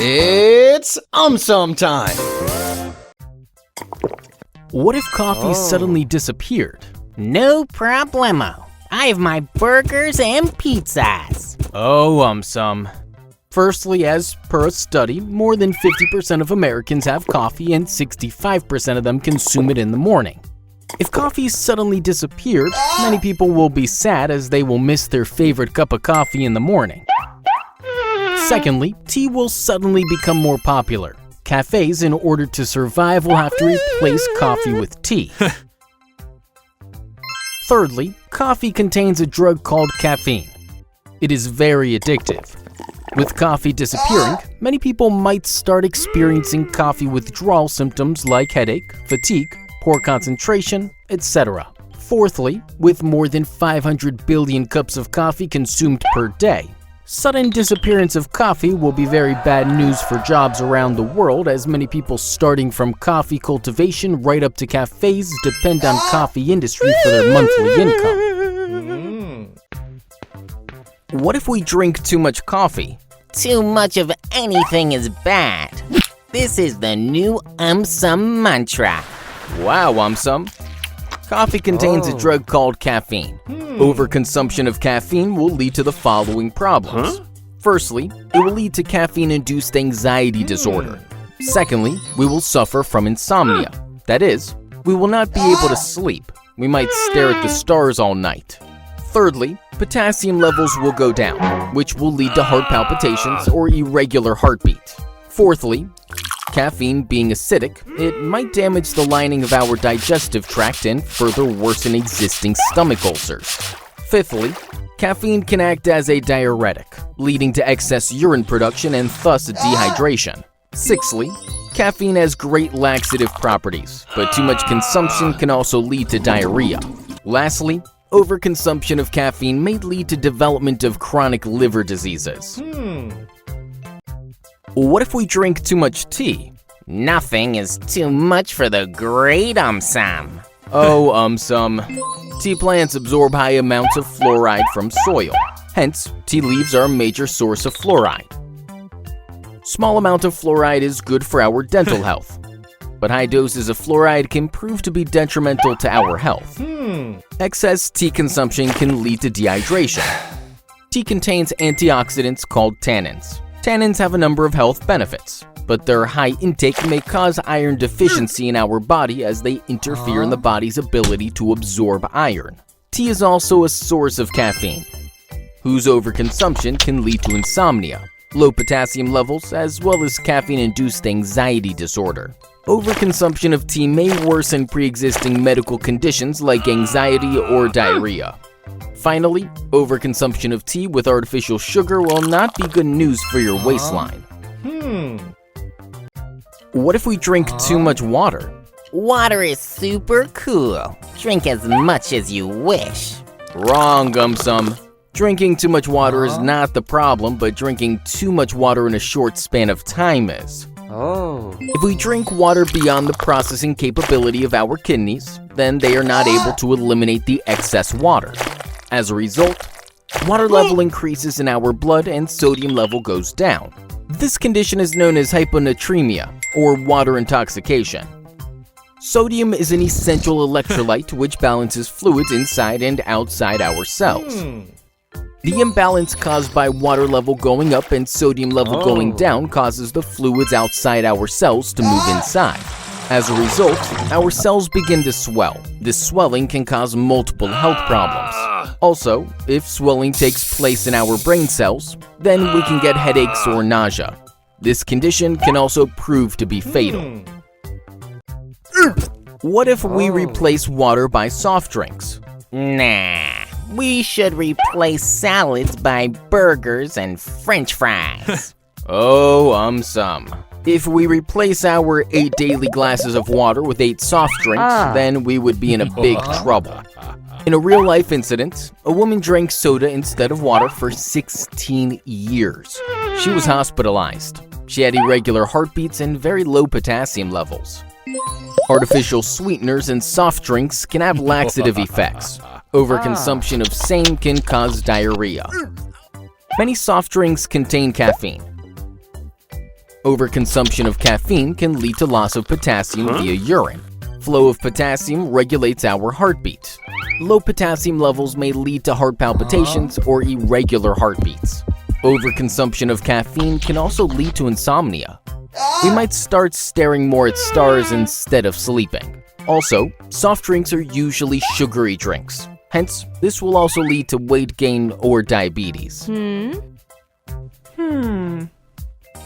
It's AumSum time! What if coffee suddenly disappeared? No problemo. I have my burgers and pizzas. Oh, AumSum. Firstly, as per a study, more than 50% of Americans have coffee and 65% of them consume it in the morning. If coffee suddenly disappeared, many people will be sad as they will miss their favorite cup of coffee in the morning. Secondly, tea will suddenly become more popular. Cafes, in order to survive, will have to replace coffee with tea. Thirdly, coffee contains a drug called caffeine. It is very addictive. With coffee disappearing, many people might start experiencing coffee withdrawal symptoms like headache, fatigue, poor concentration, etc. Fourthly, with more than 500 billion cups of coffee consumed per day, sudden disappearance of coffee will be very bad news for jobs around the world, as many people starting from coffee cultivation right up to cafes depend on coffee industry for their monthly income. What if we drink too much coffee? Too much of anything is bad. This is the new AumSum mantra. Wow, AumSum. Coffee contains a drug called caffeine. Overconsumption of caffeine will lead to the following problems. Firstly, it will lead to caffeine-induced anxiety disorder. Secondly, we will suffer from insomnia. That is, we will not be able to sleep. We might stare at the stars all night. Thirdly, potassium levels will go down, which will lead to heart palpitations or irregular heartbeat. Fourthly, caffeine being acidic, it might damage the lining of our digestive tract and further worsen existing stomach ulcers. Fifthly, caffeine can act as a diuretic, leading to excess urine production and thus dehydration. Sixthly, caffeine has great laxative properties, but too much consumption can also lead to diarrhea. Lastly, overconsumption of caffeine may lead to development of chronic liver diseases. What if we drink too much tea? Nothing is too much for the great AumSum. Oh, AumSum. Tea plants absorb high amounts of fluoride from soil. Hence, tea leaves are a major source of fluoride. Small amount of fluoride is good for our dental health, but high doses of fluoride can prove to be detrimental to our health. Excess tea consumption can lead to dehydration. Tea contains antioxidants called tannins. Tannins have a number of health benefits, but their high intake may cause iron deficiency in our body as they interfere in the body's ability to absorb iron. Tea is also a source of caffeine, whose overconsumption can lead to insomnia, low potassium levels, as well as caffeine-induced anxiety disorder. Overconsumption of tea may worsen pre-existing medical conditions like anxiety or diarrhea. Finally, overconsumption of tea with artificial sugar will not be good news for your waistline. What if we drink too much water? Water is super cool. Drink as much as you wish. Wrong, AumSum. Drinking too much water is not the problem, but drinking too much water in a short span of time is. If we drink water beyond the processing capability of our kidneys, then they are not able to eliminate the excess water. As a result, water level increases in our blood and sodium level goes down. This condition is known as hyponatremia, or water intoxication. Sodium is an essential electrolyte which balances fluids inside and outside our cells. The imbalance caused by water level going up and sodium level going down causes the fluids outside our cells to move inside. As a result, our cells begin to swell. This swelling can cause multiple health problems. Also, if swelling takes place in our brain cells, then we can get headaches or nausea. This condition can also prove to be fatal. What if we replace water by soft drinks? Nah, we should replace salads by burgers and French fries. Oh, AumSum. If we replace our 8 daily glasses of water with 8 soft drinks, then we would be in a big trouble. In a real-life incident, a woman drank soda instead of water for 16 years. She was hospitalized. She had irregular heartbeats and very low potassium levels. Artificial sweeteners in soft drinks can have laxative effects. Overconsumption of same can cause diarrhea. Many soft drinks contain caffeine. Overconsumption of caffeine can lead to loss of potassium via urine. Flow of potassium regulates our heartbeat. Low potassium levels may lead to heart palpitations or irregular heartbeats. Overconsumption of caffeine can also lead to insomnia. We might start staring more at stars instead of sleeping. Also, soft drinks are usually sugary drinks. Hence, this will also lead to weight gain or diabetes.